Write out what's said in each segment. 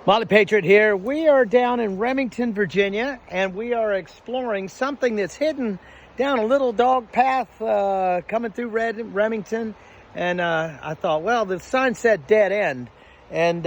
Molly Patriot here. We are down in Remington, Virginia, and we are exploring something that's hidden down a little dog path coming through Remington. And I thought, well, the sign said dead end, and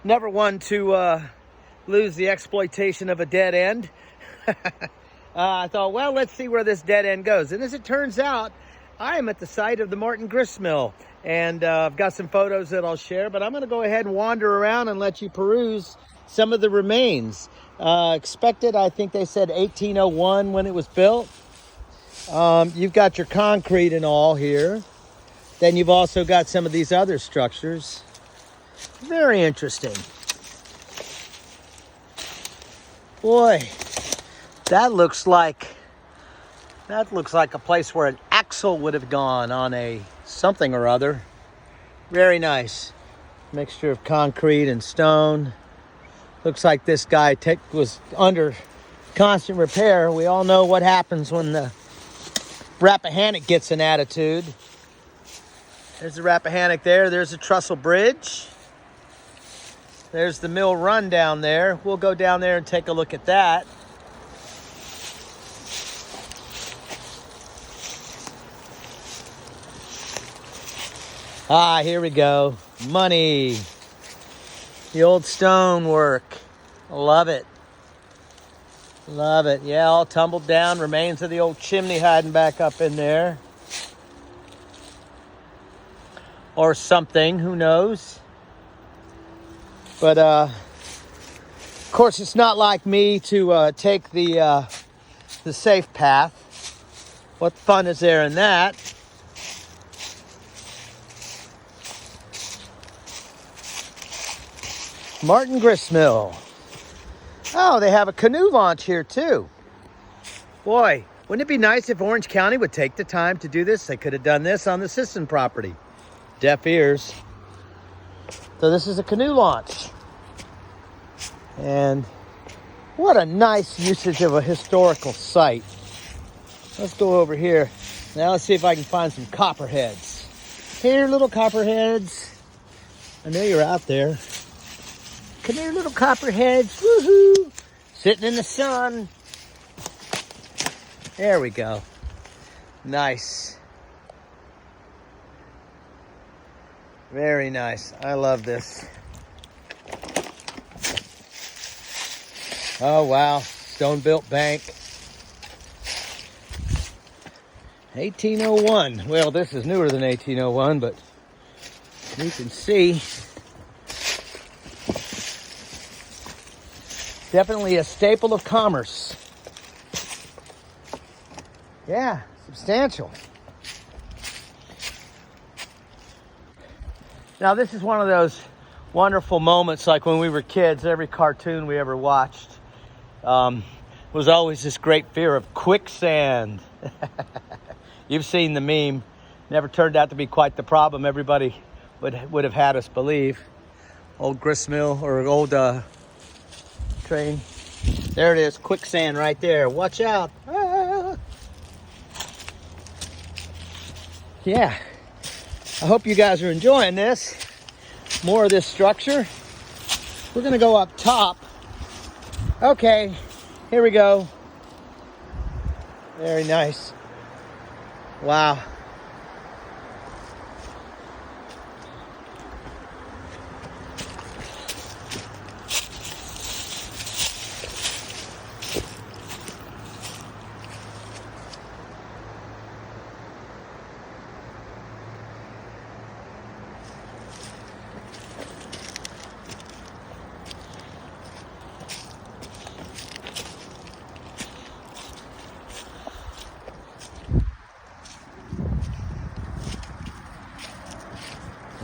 never one to lose the exploitation of a dead end. I thought, well, let's see where this dead end goes. And as it turns out, I am at the site of the Martin grist mill, and I've got some photos that I'll share, but I'm going to go ahead and wander around and let you peruse some of the remains. Expected, I think they said 1801 when it was built. You've got your concrete and all here. Then you've also got some of these other structures. Very interesting. Boy, that looks like a place where an axle would have gone on a something or other. Very nice. Mixture of concrete and stone. Looks like this guy was under constant repair. We all know what happens when the Rappahannock gets an attitude. There's the Rappahannock there. There's the trestle bridge. There's the mill run down there. We'll go down there and take a look at that. Ah, here we go. Money. The old stonework. Love it. Love it. Yeah, all tumbled down. Remains of the old chimney hiding back up in there. Or something, who knows? But, of course, it's not like me to take the safe path. What fun is there in that? Martin grist mill. Oh, they have a canoe launch here too. Boy, wouldn't it be nice if Orange County would take the time to do this? They could have done this on the Sisson property. Deaf ears. So this is a canoe launch. And what a nice usage of a historical site. Let's go over here. Now let's see if I can find some copperheads. Here, little copperheads. I know you're out there. Come here, little copperheads. Woohoo! Sitting in the sun. There we go. Nice. Very nice. I love this. Oh, wow. Stone-built bank. 1801. Well, this is newer than 1801, but you can see. Definitely a staple of commerce. Yeah, substantial. Now, this is one of those wonderful moments like when we were kids. Every cartoon we ever watched was always this great fear of quicksand. You've seen the meme. Never turned out to be quite the problem everybody would have had us believe. Old grist mill or old train. There it is, quicksand right there. Watch out. Ah. Yeah, I hope you guys are enjoying this. More of this structure. We're gonna go up top. Okay, here we go. Very nice. Wow.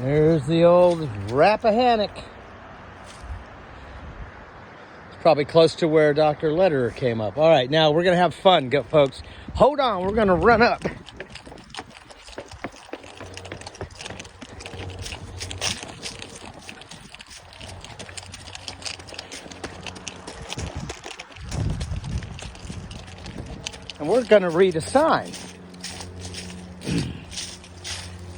There's the old Rappahannock. It's probably close to where Dr. Lederer came up. All right, now we're going to have fun, folks. Hold on, we're going to run up. And we're going to read a sign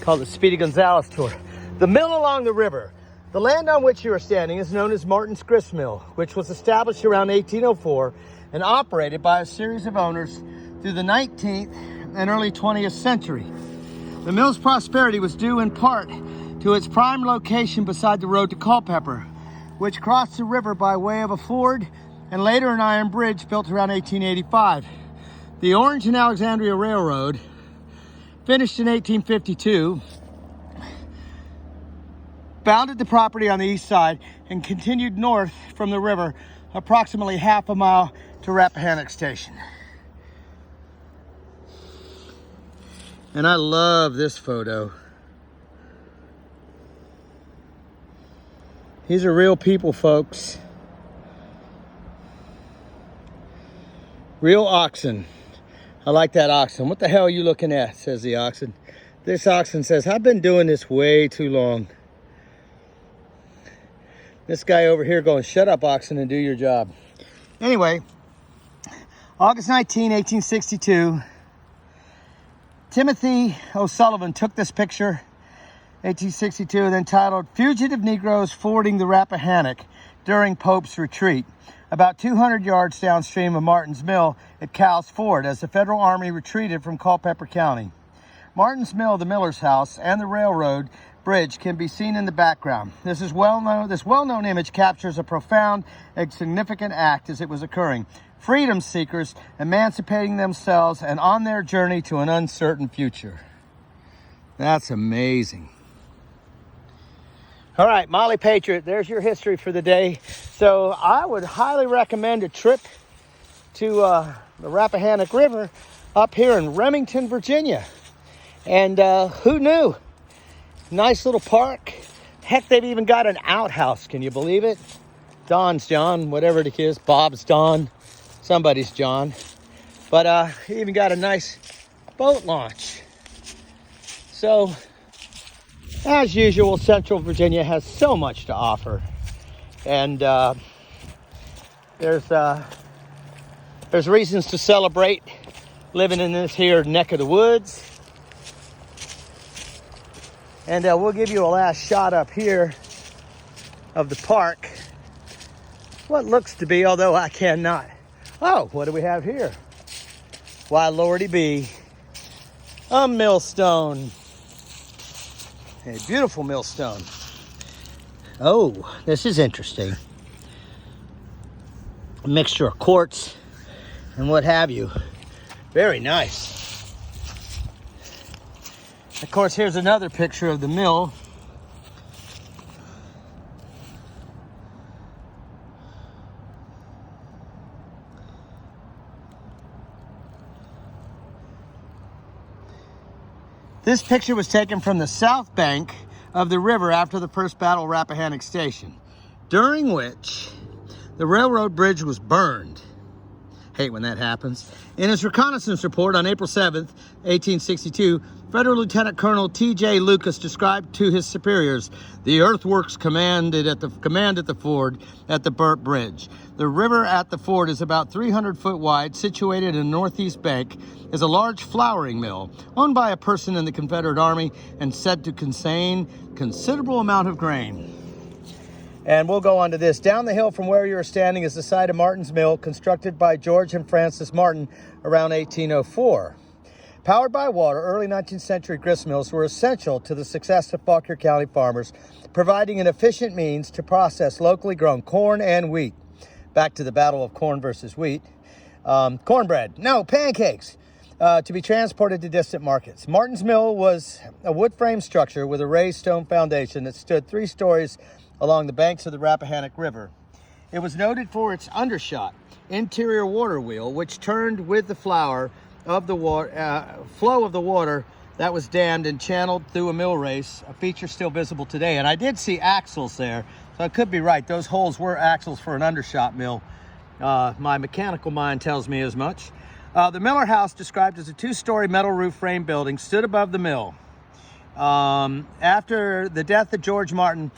called the Speedy Gonzales Tour. The mill along the river. The land on which you are standing is known as Martin's Grist Mill, which was established around 1804 and operated by a series of owners through the 19th and early 20th century. The mill's prosperity was due in part to its prime location beside the road to Culpeper, which crossed the river by way of a ford and later an iron bridge built around 1885. The Orange and Alexandria Railroad, finished in 1852, bounded the property on the east side and continued north from the river approximately half a mile to Rappahannock Station. And I love this photo. These are real people, folks. Real oxen. I like that oxen. What the hell are you looking at, says the oxen. This oxen says, I've been doing this way too long. This guy over here going, shut up, oxen, and do your job. Anyway, August 19, 1862, Timothy O'Sullivan took this picture, 1862, then titled, Fugitive Negroes Fording the Rappahannock During Pope's Retreat, about 200 yards downstream of Martin's Mill at Cow's Ford as the Federal Army retreated from Culpeper County. Martin's Mill, the miller's house, and the railroad bridge can be seen in the background. This well-known image captures a profound and significant act as it was occurring. Freedom seekers emancipating themselves and on their journey to an uncertain future. That's amazing. All right, Molly Patriot, there's your history for the day. So I would highly recommend a trip to the Rappahannock River up here in Remington, Virginia. And who knew? Nice little park. Heck, they've even got an outhouse. Can you believe it? Don's John, whatever it is. Bob's Don. Somebody's John. But he even got a nice boat launch. So, as usual, Central Virginia has so much to offer. And there's reasons to celebrate living in this here neck of the woods. And we'll give you a last shot up here of the park. What looks to be, although I cannot. Oh, what do we have here? Why, Lordy be, a millstone. A beautiful millstone. Oh, this is interesting. A mixture of quartz and what have you. Very nice. Of course, here's another picture of the mill. This picture was taken from the south bank of the river after the First Battle of Rappahannock Station, during which the railroad bridge was burned. Hate when that happens. In his reconnaissance report on April 7th, 1862, Federal Lieutenant Colonel T.J. Lucas described to his superiors the earthworks commanded at the ford at the burnt bridge. The river at the ford is about 300 foot wide, situated in the northeast bank, is a large flouring mill owned by a person in the Confederate Army and said to contain considerable amount of grain. And we'll go on to this. Down the hill from where you're standing is the site of Martin's Mill, constructed by George and Francis Martin around 1804. Powered by water, early 19th century grist mills were essential to the success of Fauquier County farmers, providing an efficient means to process locally grown corn and wheat. Back to the battle of corn versus wheat. Pancakes, to be transported to distant markets. Martin's Mill was a wood frame structure with a raised stone foundation that stood 3 stories along the banks of the Rappahannock River. It was noted for its undershot, interior water wheel, which turned with the flow of the water that was dammed and channeled through a mill race, a feature still visible today. And I did see axles there, so I could be right. Those holes were axles for an undershot mill. My mechanical mind tells me as much. The Miller House, described as a 2-story metal roof frame building, stood above the mill. After the death of George Martin,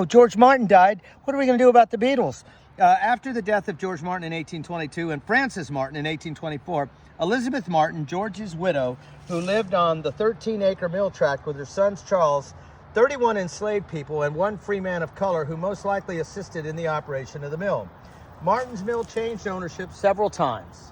George Martin died. What are we going to do about the Beatles? After the death of George Martin in 1822 and Frances Martin in 1824, Elizabeth Martin, George's widow, who lived on the 13-acre mill tract with her sons Charles, 31 enslaved people, and 1 free man of color who most likely assisted in the operation of the mill. Martin's Mill changed ownership several times.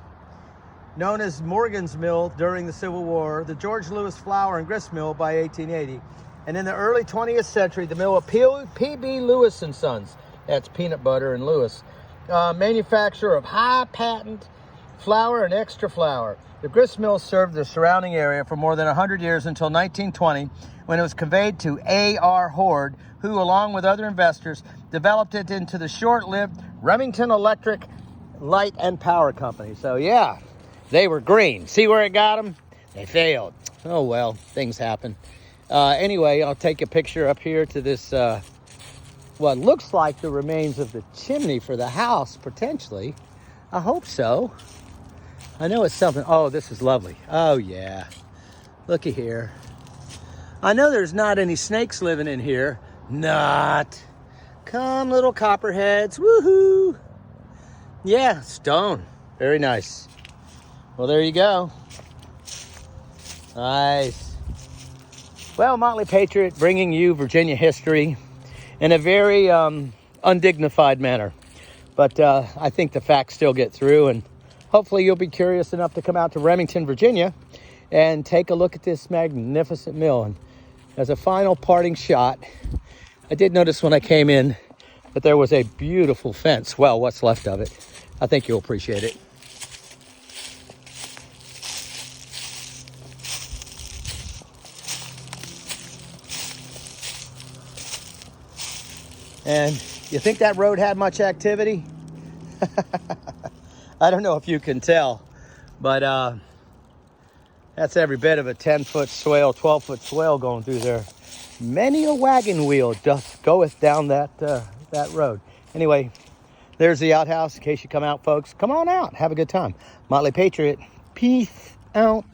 Known as Morgan's Mill during the Civil War, the George Lewis Flour and Grist Mill by 1880, and in the early 20th century, the mill of P.B. Lewis and Sons, that's peanut butter and Lewis, manufacturer of high patent flour and extra flour. The grist mill served the surrounding area for more than 100 years until 1920, when it was conveyed to A.R. Horde, who, along with other investors, developed it into the short-lived Remington Electric Light and Power Company. So yeah, they were green. See where it got them? They failed. Oh well, things happen. Anyway, I'll take a picture up here to this, what looks like the remains of the chimney for the house, potentially. I hope so. I know it's something. Oh, this is lovely. Oh yeah, looky here. I know there's not any snakes living in here. Not. Come, little copperheads. Woohoo! Yeah, stone. Very nice. Well, there you go. Nice. Well, Motley Patriot bringing you Virginia history in a very undignified manner. But I think the facts still get through, and hopefully you'll be curious enough to come out to Remington, Virginia, and take a look at this magnificent mill. And as a final parting shot, I did notice when I came in that there was a beautiful fence. Well, what's left of it. I think you'll appreciate it. And you think that road had much activity? I don't know if you can tell, but that's every bit of a 10-foot swale, 12-foot swale going through there. Many a wagon wheel doth goeth down that road. Anyway, there's the outhouse. In case you come out, folks, come on out. Have a good time. Motley Patriot. Peace out.